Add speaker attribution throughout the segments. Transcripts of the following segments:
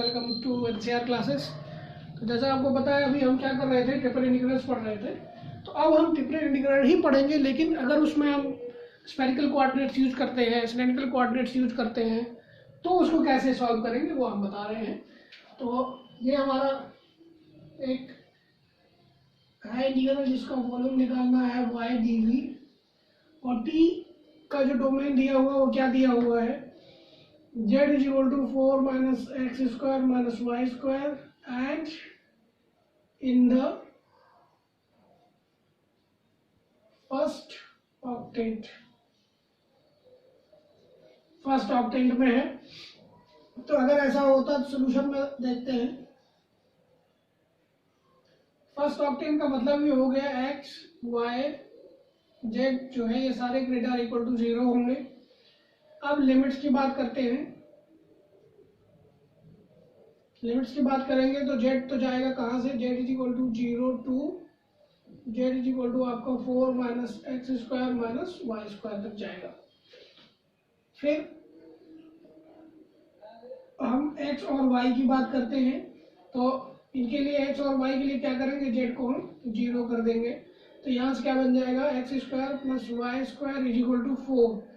Speaker 1: Welcome to NCR classes. तो जैसा आपको पता है अभी हम क्या कर रहे थे, ट्रिपल इंटीग्रल्स पढ़ रहे थे। तो अब हम ट्रिपल इंटीग्रल ही पढ़ेंगे, लेकिन अगर उसमें हम स्फेरिकल कोऑर्डिनेट्स यूज करते हैं, सिलेंड्रिकल कोऑर्डिनेट्स यूज करते हैं, तो उसको कैसे सॉल्व करेंगे वो हम बता रहे हैं। तो ये हमारा एक है इंटीग्रल जिसका वॉल्यूम निकालना है y dv, और t का जो डोमेन दिया हुआ है वो क्या दिया हुआ है, z is equal to 4 minus x square minus y square and in the first octant में है। तो अगर ऐसा होता तो सोल्यूशन में देखते हैं। फर्स्ट ऑक्टेंट का मतलब ये हो गया एक्स वाई जेड जो है ये सारे ग्रेटर इक्वल टू 0 होंगे। अब लिमिट्स की बात करते हैं। लिमिट्स की बात करेंगे तो z तो जाएगा कहाँ से, z is equal to 0 to z is equal to आपका 4 minus x square minus y square तक जाएगा। फिर हम x और y की बात करते हैं, तो इनके लिए x और y के लिए क्या करेंगे, z को हम 0 कर देंगे। तो यहाँ से क्या बन जाएगा, x square plus y square is equal to 4।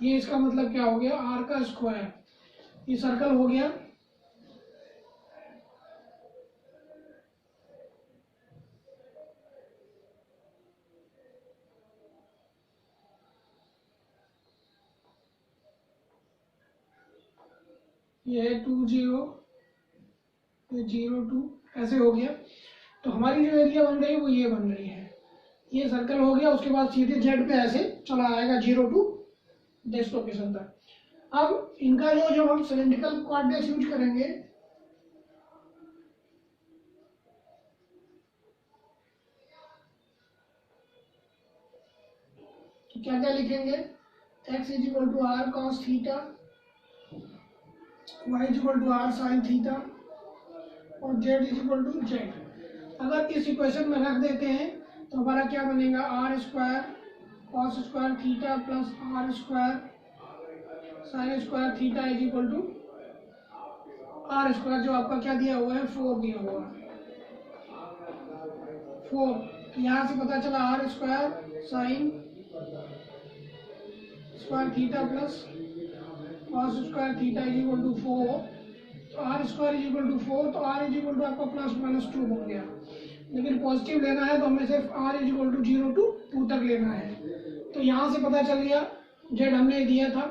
Speaker 1: ये इसका मतलब क्या हो गया, r का स्क्वायर। ये सर्कल हो गया। ये है 2 0, ये 0 2, ऐसे हो गया। तो हमारी जो एरिया बन रही है वो ये बन रही है। ये सर्कल हो गया, उसके बाद सीधे जेड पे ऐसे चला आएगा 0 टू दिस लोकेशन तक। अब इनका जो हम सिलेंड्रिकल कोऑर्डिनेट्स यूज करेंगे, तो क्या क्या लिखेंगे, x is equal to r cos theta, y is equal to r sine theta और z is equal to z. अगर इस इक्वेशन में रख देते हैं तो हमारा क्या बनेगा, r square cos square theta plus r square sine square theta is equal to r square, जो आपका क्या दिया हुआ है, 4 दिया हुआ है 4। यहाँ से पता चला r square sine square theta plus cos square theta is equal to 4। तो r square is equal to 4, तो आर इज इक्वल टू आपका प्लस माइनस 2 बन गया। लेकिन पॉजिटिव लेना है तो हमें सिर्फ r is equal to 0 to 2 तक लेना है। तो यहाँ से पता चल गया, जेड हमने दिया था,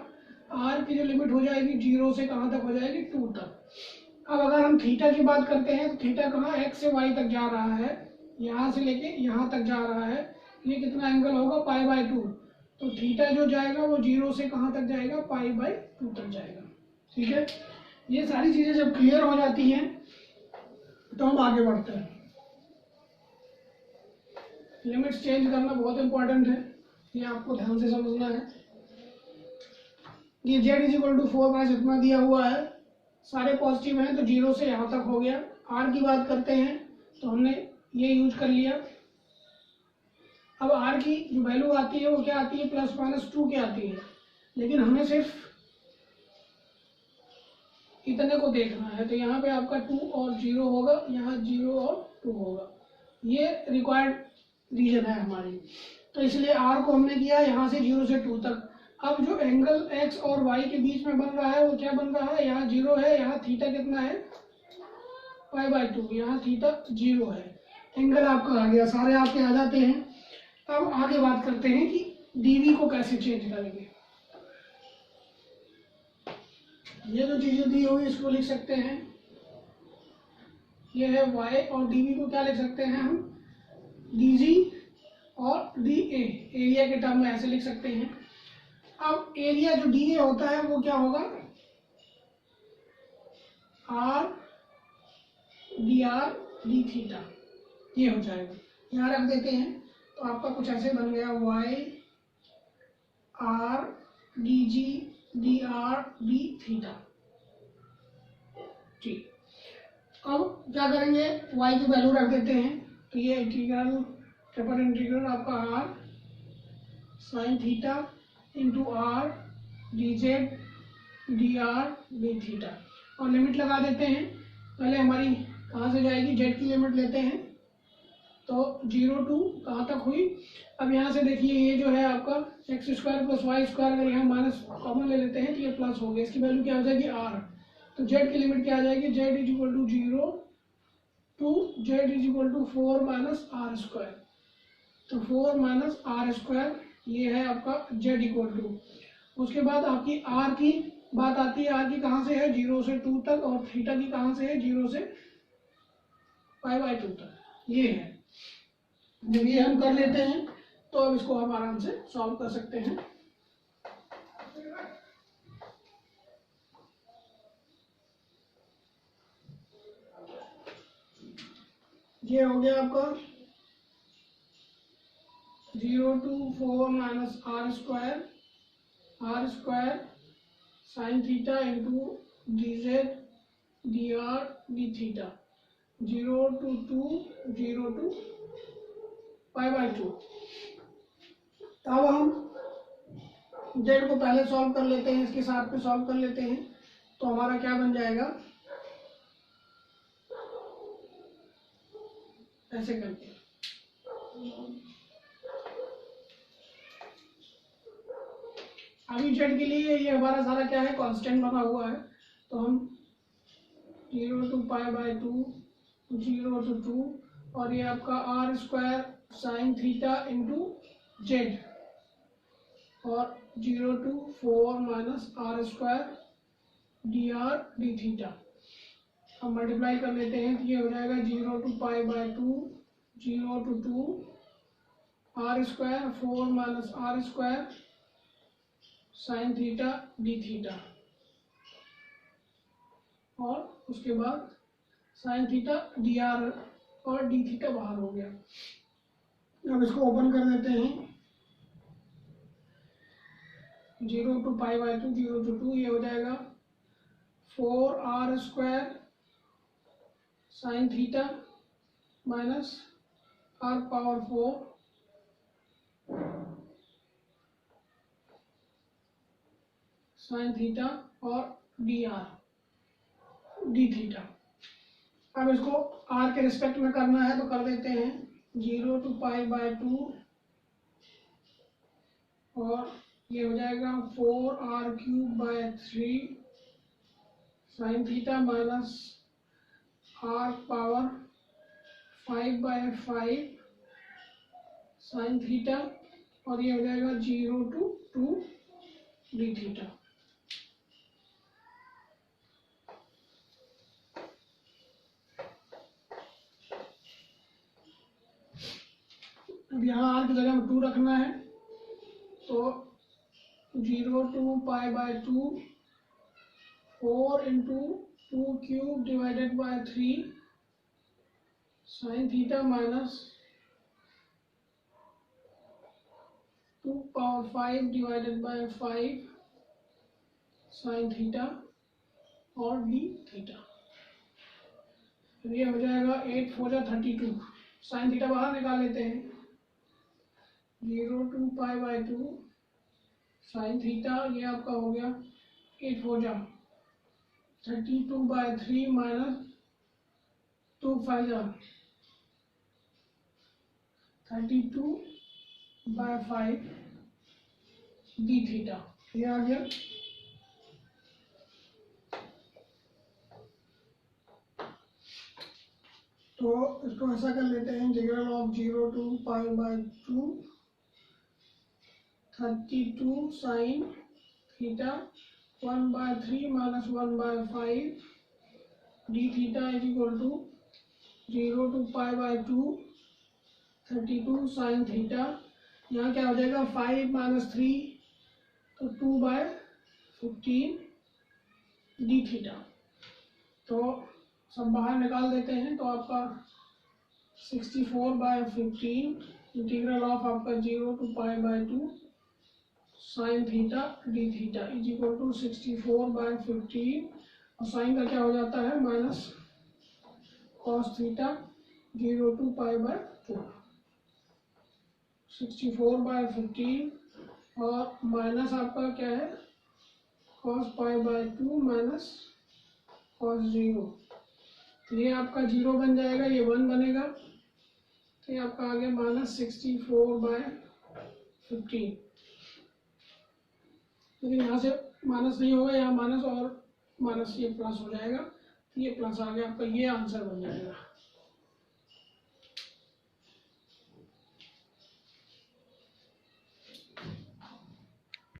Speaker 1: आर की जो लिमिट हो जाएगी 0 से कहाँ तक हो जाएगी, 2 तक। अब अगर हम थीटा की बात करते हैं तो थीटा कहाँ, एक्स से वाई तक जा रहा है, यहाँ से लेके यहाँ तक जा रहा है। ये कितना एंगल होगा, π/2। तो थीटा जो जाएगा वो 0 से कहाँ तक जाएगा, π/2 तक जाएगा। ठीक है, ये सारी चीजें जब क्लियर हो जाती हैं तो हम आगे बढ़ते हैं। लिमिट्स चेंज करना बहुत इंपॉर्टेंट है, ये आपको ध्यान से समझना है। ये z is equal to 4 minus इतना दिया हुआ है, सारे पॉजिटिव हैं तो 0 से यहाँ तक हो गया। r की बात करते हैं तो हमने ये यूज कर लिया। अब r की जो वैल्यू आती है वो क्या आती है, प्लस माइनस 2 की आती है, लेकिन हमें सिर्फ इतने को देखना है। तो यहाँ पे आपका 2 और 0 होगा, यहाँ 0 और 2 होगा। ये रिक्वायर्ड रीजन है हमारी, तो इसलिए r को हमने किया यहाँ से 0 से 2 तक। अब जो एंगल x और y के बीच में बन रहा है वो क्या बन रहा है, यहाँ 0 है, यहाँ थीटा कितना है, π/2, यहाँ थीटा 0 है। एंगल आपका आ गया, सारे आपके आ जाते हैं। अब आगे बात करते हैं कि dv को कैसे चेंज करेंगे। ये जो चीजें दी हुई इसको लिख सकते हैं, ये है y, और dv को क्या लिख सकते हैं हम, dg और dA, एरिया के टर्म में ऐसे लिख सकते हैं। अब एरिया जो dA होता है वो क्या होगा, r dr d थीटा, ये हो जाएगा। यहाँ रख देते हैं तो आपका कुछ ऐसे बन गया, y r dg dr d theta. ठीक, अब क्या करेंगे, y की वैल्यू रख देते हैं। तो ये इंटीग्रल, ट्रिपल इंटीग्रल आपका r sign theta into r dz dr d theta, और लिमिट लगा देते हैं। पहले हमारी कहाँ से जाएगी, जेड की लिमिट लेते हैं तो 0 टू कहाँ तक हुई। अब यहाँ से देखिए ये जो है आपका x square plus y square, अगर यहाँ माइनस कॉमन ले लेते हैं तो ये प्लस हो गया, इसकी वैल्यू क्या हो जाएगी आर। तो जेड की लिमिट क्या आ जाएगी, z is equal to 0 to z is equal to 4 minus r square. तो 4 माइनस आर स्क्वायर ये है आपका जेड इक्वल टू। उसके बाद आपकी आर की बात आती है, आर की कहाँ से है 0 से 2 तक, और थीटा की कहाँ से है 0 से π/2 तक, ये है। जब ये हम कर लेते हैं तो अब इसको हम आराम से सॉल्व कर सकते हैं। ये हो गया आपका 0 to 4 minus r square sine theta into d z d r d theta 0 to π/2। अब हम जेड को पहले सॉल्व कर लेते हैं, इसके साथ में सॉल्व कर लेते हैं तो हमारा क्या बन जाएगा, ऐसे करके। अभी जेड के लिए ये हमारा सारा क्या है, कांस्टेंट बना हुआ है, तो हम 0 टू π/2 0 टू 2 और ये आपका r square sine theta into z और 0 to 4 minus r square d r d theta. हम मल्टीप्लाई कर लेते हैं तो ये हो जाएगा 0 to π/2 0 to 2 r square 4 minus r square sine theta d theta, और उसके बाद साइन थीटा डी आर और डी थीटा बाहर हो गया। अब इसको ओपन कर देते हैं, 0 टू π/2 0 टू 2 ये हो जाएगा 4 r square sine theta minus r power 4 sine theta और डी आर डी थीटा। अब इसको आर के रिस्पेक्ट में करना है तो कर देते हैं, 0 टू π/2 और ये हो जाएगा 4r³ 3 sin theta minus r power 5/5 sin theta, और ये हो जाएगा 0 टू 2 d थीटा। अब यहाँ r की जगह में 2 रखना है तो 0 to π/2 4 into 2³ divided by 3 sine theta minus 2 power 5 divided by 5 sine theta और डी थीटा। ये हो जाएगा 8 4 जा 32, साइन थीटा बाहर निकाल लेते हैं, 0 टू π/2 साइन थीटा ये आपका हो गया 8 4 जा 32/3 माइनस 2 5 जा 32/5 डी थीटा, ये आ गया। तो इसको ऐसा कर लेते हैं, integral of 0 to π/2 32 sine theta 1/3 minus 1/5 d theta is equal to 0 to π/2 32 sine theta, यहाँ क्या हो जाएगा 5 माइनस 3 तो 2/15 डी थीटा। तो सब बाहर निकाल देते हैं तो आपका 64/15 इंटीग्रल ऑफ आपका 0 to π/2 sine theta d theta is equal to 64/15, और साइन का क्या हो जाता है माइनस कॉस थीटा 0 टू π/2 64/15 और माइनस आपका क्या है cos π/2 माइनस cos 0 तो ये आपका 0 बन जाएगा, ये 1 बनेगा, तो ये आपका आ गया -64/15। लेकिन यहाँ से माइनस नहीं होगा, यहाँ माइनस और माइनस ये प्लस हो जाएगा, तो ये प्लस आ गया आपका, ये आंसर बन जाएगा।